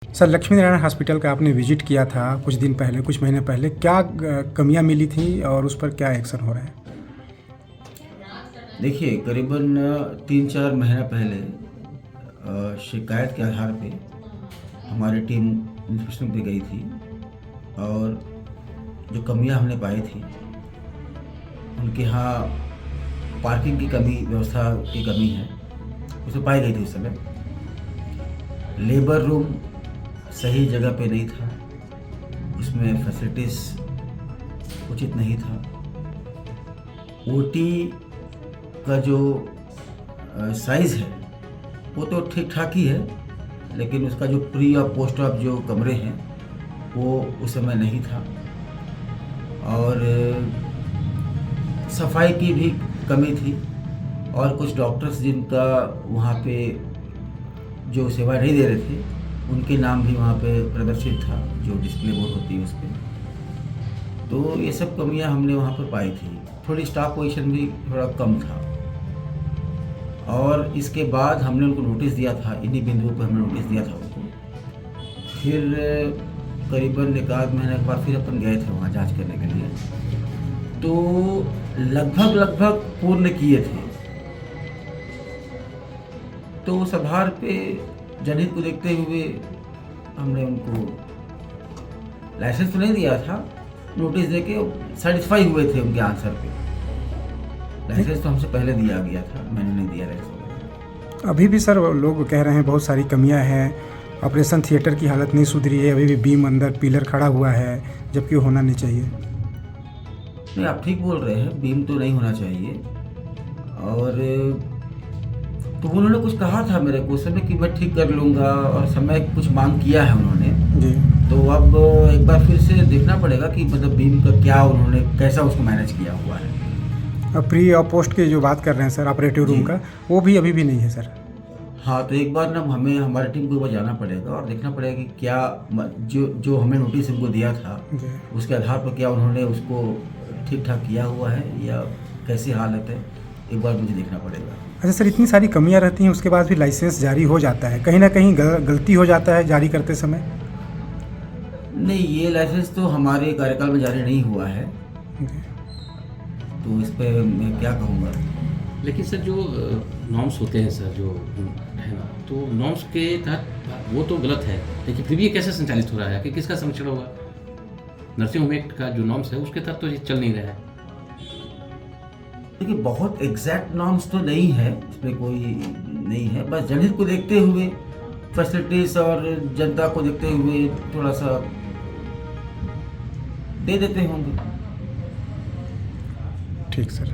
Sir, Lakshmi Narayan hospital का आपने visit किया था कुछ दिन पहले, कुछ महीने पहले, क्या कमियां मिली थी और उस पर क्या एक्शन हो रहा है? देखिए, करीबन 3-4 महीना पहले शिकायत के आधार पे हमारी टीम इंस्पेक्शन पे गई थी और जो कमियां हमने पाई थी, उनके यहाँ पार्किंग की कमी, व्यवस्था की कमी है, उसे पाई गई थी उस समय। लेबर रूम सही जगह पे नहीं था, उसमें फैसिलिटीज़ उचित नहीं था। ओटी का जो साइज़ है वो तो ठीक ठाक ही है, लेकिन उसका जो प्री और पोस्ट ऑफ जो कमरे हैं वो उस समय नहीं था। और सफाई की भी कमी थी और कुछ डॉक्टर्स जिनका वहाँ पे जो सेवा नहीं दे रहे थे, उनके नाम भी वहाँ पे प्रदर्शित था, जो डिस्प्ले बोर्ड होती है उस पर। तो ये सब कमियां हमने वहाँ पर पाई थी। थोड़ी स्टाफ पोजीशन भी थोड़ा कम था और इसके बाद हमने उनको नोटिस दिया था, इन्हीं बिंदुओं पर हमने नोटिस दिया था उनको। फिर करीबन 1-आध महीने के बाद फिर अपन गए थे वहाँ जांच करने के लिए, तो लगभग पूर्ण किए थे। तो उस आधार पे जनहित को देखते हुए हमने उनको लाइसेंस तो नहीं दिया था, नोटिस देके सेटिस्फाई हुए थे उनके आंसर पे। लाइसेंस तो हमसे पहले दिया गया था, मैंने नहीं दिया लाइसेंस। अभी भी सर लोग कह रहे हैं बहुत सारी कमियां हैं, ऑपरेशन थिएटर की हालत नहीं सुधरी है, अभी भी बीम अंदर पिलर खड़ा हुआ है, जबकि होना नहीं चाहिए। नहीं, आप ठीक बोल रहे हैं, बीम तो नहीं होना चाहिए। और तो उन्होंने कुछ कहा था मेरे को उस समय कि मैं ठीक कर लूँगा, और समय कुछ मांग किया है उन्होंने जी। तो अब एक बार फिर से देखना पड़ेगा कि मतलब बीम का क्या उन्होंने कैसा उसको मैनेज किया हुआ है। अब प्री और पोस्ट की जो बात कर रहे हैं सर, ऑपरेटिव रूम का, वो भी अभी भी नहीं है सर। हाँ, तो एक बार ना हमें हमारी टीम को एक बार जाना पड़ेगा और देखना पड़ेगा कि क्या जो हमें नोटिस उनको दिया था जी। उसके आधार पर क्या उन्होंने उसको ठीक ठाक किया हुआ है या कैसी हालत है, एक बार मुझे देखना पड़ेगा। अच्छा सर, इतनी सारी कमियां रहती हैं, उसके बाद भी लाइसेंस जारी हो जाता है, कहीं ना कहीं गलती हो जाता है जारी करते समय? नहीं, ये लाइसेंस तो हमारे कार्यकाल में जारी नहीं हुआ है, तो इस पर मैं क्या कहूँगा। लेकिन सर जो नॉर्म्स होते हैं सर, जो है ना, तो नॉर्म्स के तहत वो तो गलत है, लेकिन फिर भी ये कैसे संचालित हो रहा है कि किसका संरक्षण होगा? नर्सिंग होम एक्ट का जो नॉर्म्स है उसके तहत तो ये चल नहीं रहा है। देखिए, बहुत एग्जैक्ट नॉर्म्स तो नहीं है, इसमें कोई नहीं है, बस जनहित को देखते हुए, फैसिलिटीज और जनता को देखते हुए थोड़ा सा दे देते होंगे। ठीक सर।